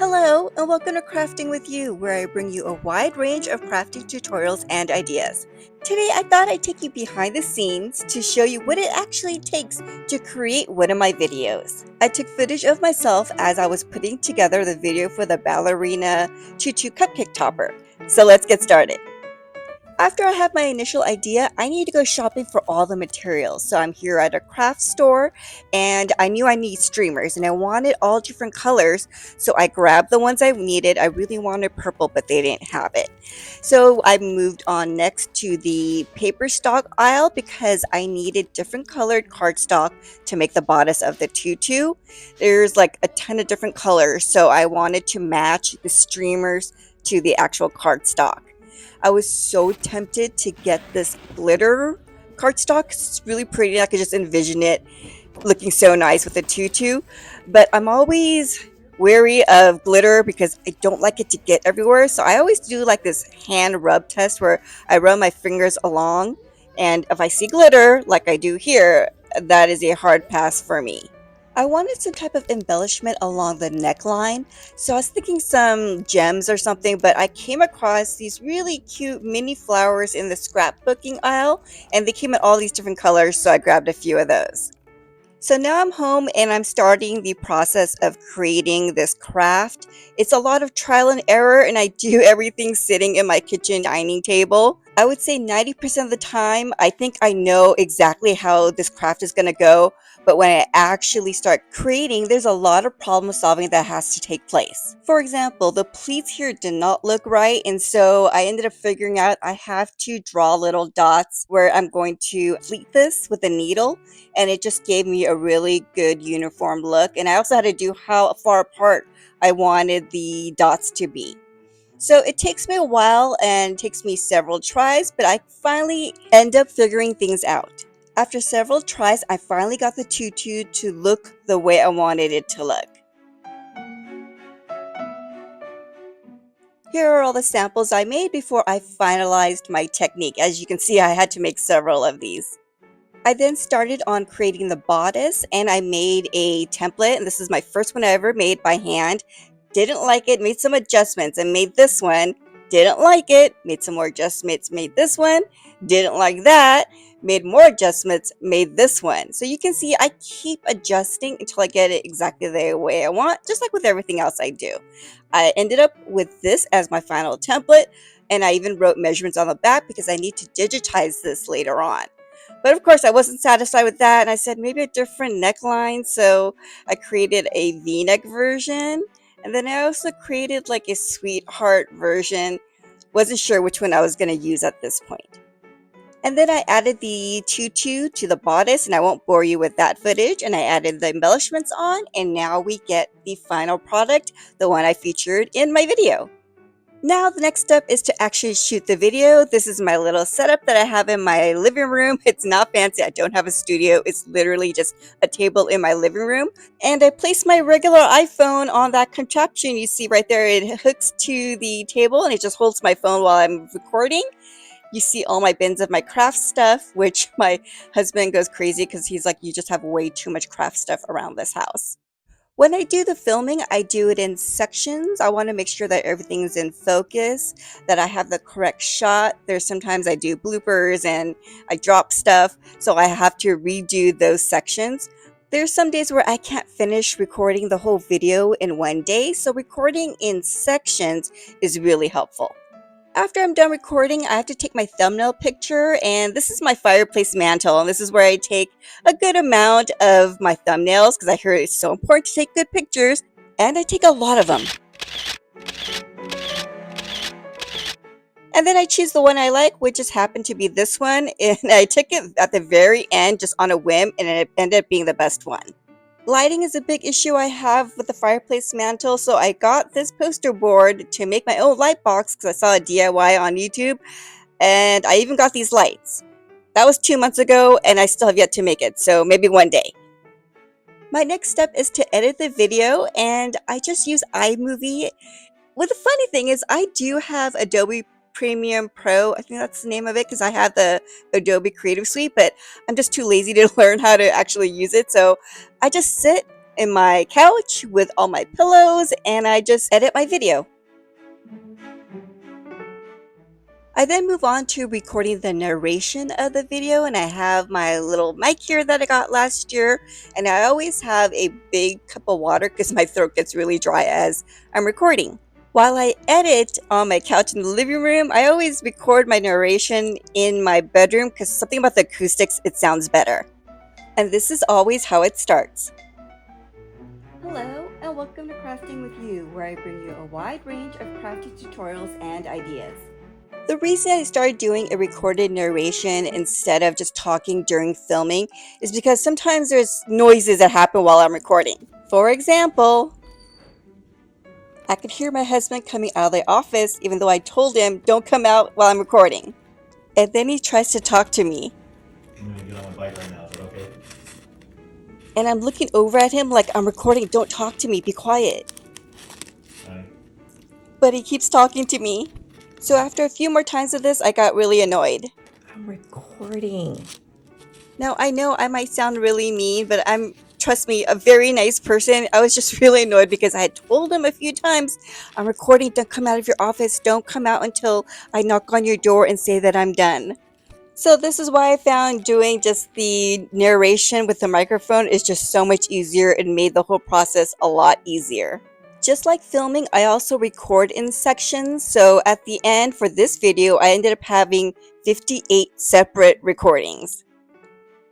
Hello, and welcome to Crafting with You, where I bring you a wide range of crafting tutorials and ideas. Today, I thought I'd take you behind the scenes to show you what it actually takes to create one of my videos. I took footage of myself as I was putting together the video for the ballerina tutu cupcake topper. So let's get started. After I have my initial idea, I need to go shopping for all the materials. So I'm here at a craft store and I knew I need streamers and I wanted all different colors. So I grabbed the ones I needed. I really wanted purple, but they didn't have it. So I moved on next to the paper stock aisle because I needed different colored cardstock to make the bodice of the tutu. There's like a ton of different colors. So I wanted to match the streamers to the actual cardstock. I was so tempted to get this glitter cardstock. It's really pretty. I could just envision it looking so nice with a tutu. But I'm always wary of glitter because I don't like it to get everywhere. So I always do like this hand rub test where I run my fingers along. And if I see glitter, like I do here, that is a hard pass for me. I wanted some type of embellishment along the neckline, so I was thinking some gems or something, but I came across these really cute mini flowers in the scrapbooking aisle, and they came in all these different colors, so I grabbed a few of those. So now I'm home and I'm starting the process of creating this craft. It's a lot of trial and error, and I do everything sitting in my kitchen dining table. I would say 90% of the time, I think I know exactly how this craft is going to go. But when I actually start creating, there's a lot of problem solving that has to take place. For example, the pleats here did not look right. And so I ended up figuring out I have to draw little dots where I'm going to pleat this with a needle, and it just gave me a really good uniform look. And I also had to do how far apart I wanted the dots to be. So it takes me a while and takes me several tries, but I finally end up figuring things out. After several tries, I finally got the tutu to look the way I wanted it to look. Here are all the samples I made before I finalized my technique. As you can see, I had to make several of these. I then started on creating the bodice and I made a template, and this is my first one I ever made by hand. Didn't like it, made some adjustments and made this one. Didn't like it, made some more adjustments, made this one. Didn't like that, made more adjustments, made this one. So you can see I keep adjusting until I get it exactly the way I want, just like with everything else I do. I ended up with this as my final template, and I even wrote measurements on the back because I need to digitize this later on. But of course, I wasn't satisfied with that, and I said maybe a different neckline. So I created a V-neck version, and then I also created like a sweetheart version. Wasn't sure which one I was going to use at this point. And then I added the tutu to the bodice, and I won't bore you with that footage. And I added the embellishments on, and now we get the final product, the one I featured in my video. Now the next step is to actually shoot the video. This is my little setup that I have in my living room. It's not fancy. I don't have a studio. It's literally just a table in my living room. And I placed my regular iPhone on that contraption you see right there. It hooks to the table and it just holds my phone while I'm recording. You see all my bins of my craft stuff, which my husband goes crazy because he's like, you just have way too much craft stuff around this house. When I do the filming, I do it in sections. I want to make sure that everything's in focus, that I have the correct shot. There's sometimes I do bloopers and I drop stuff, so I have to redo those sections. There's some days where I can't finish recording the whole video in one day, so recording in sections is really helpful. After I'm done recording, I have to take my thumbnail picture, and this is my fireplace mantle, and this is where I take a good amount of my thumbnails because I hear it's so important to take good pictures, and I take a lot of them. And then I choose the one I like, which just happened to be this one, and I took it at the very end just on a whim, and it ended up being the best one. Lighting is a big issue I have with the fireplace mantle, so I got this poster board to make my own light box because I saw a DIY on YouTube, and I even got these lights. That was 2 months ago, and I still have yet to make it, so maybe one day. My next step is to edit the video, and I just use iMovie. Well, the funny thing is I do have Adobe Premiere Pro. I think that's the name of it because I have the Adobe Creative Suite, but I'm just too lazy to learn how to actually use it. So I just sit in my couch with all my pillows and I just edit my video. I then move on to recording the narration of the video, and I have my little mic here that I got last year, and I always have a big cup of water because my throat gets really dry as I'm recording. While I edit on my couch in the living room, I always record my narration in my bedroom because something about the acoustics, it sounds better. And this is always how it starts. Hello, and welcome to Crafting with You, where I bring you a wide range of crafting tutorials and ideas. The reason I started doing a recorded narration instead of just talking during filming is because sometimes there's noises that happen while I'm recording. For example, I could hear my husband coming out of the office even though I told him don't come out while I'm recording. And then he tries to talk to me. I'm gonna get on my bike right now, is that okay? And I'm looking over at him like I'm recording, don't talk to me, be quiet. Alright. But he keeps talking to me. So after a few more times of this, I got really annoyed. I'm recording. Now, I know I might sound really mean, but I'm, trust me, a very nice person. I was just really annoyed because I had told him a few times, I'm recording, don't come out of your office, don't come out until I knock on your door and say that I'm done. So this is why I found doing just the narration with the microphone is just so much easier and made the whole process a lot easier. Just like filming, I also record in sections, so at the end for this video, I ended up having 58 separate recordings.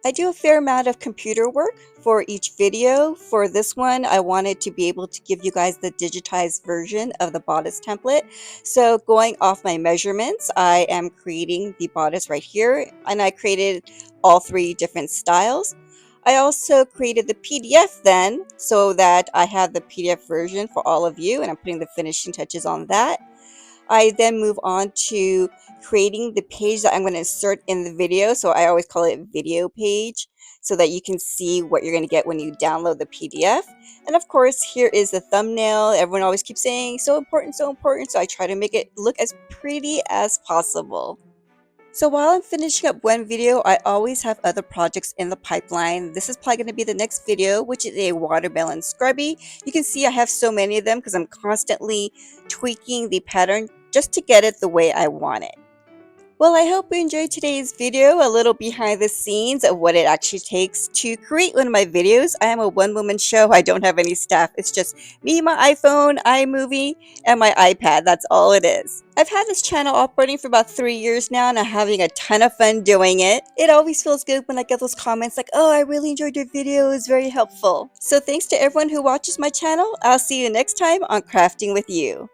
I do a fair amount of computer work for each video. For this one, I wanted to be able to give you guys the digitized version of the bodice template. So going off my measurements, I am creating the bodice right here, and I created all 3 different styles. I also created the PDF then, so that I have the PDF version for all of you, and I'm putting the finishing touches on that. I then move on to creating the page that I'm going to insert in the video. So I always call it video page so that you can see what you're going to get when you download the PDF. And of course, here is the thumbnail. Everyone always keeps saying so important, so important. So I try to make it look as pretty as possible. So while I'm finishing up one video, I always have other projects in the pipeline. This is probably going to be the next video, which is a watermelon scrubby. You can see I have so many of them because I'm constantly tweaking the pattern just to get it the way I want it. Well, I hope you enjoyed today's video, a little behind the scenes of what it actually takes to create one of my videos. I am a one-woman show. I don't have any staff. It's just me, my iPhone, iMovie, and my iPad. That's all it is. I've had this channel operating for about 3 years now, and I'm having a ton of fun doing it. It always feels good when I get those comments like, oh, I really enjoyed your video. It was very helpful. So thanks to everyone who watches my channel. I'll see you next time on Crafting with You.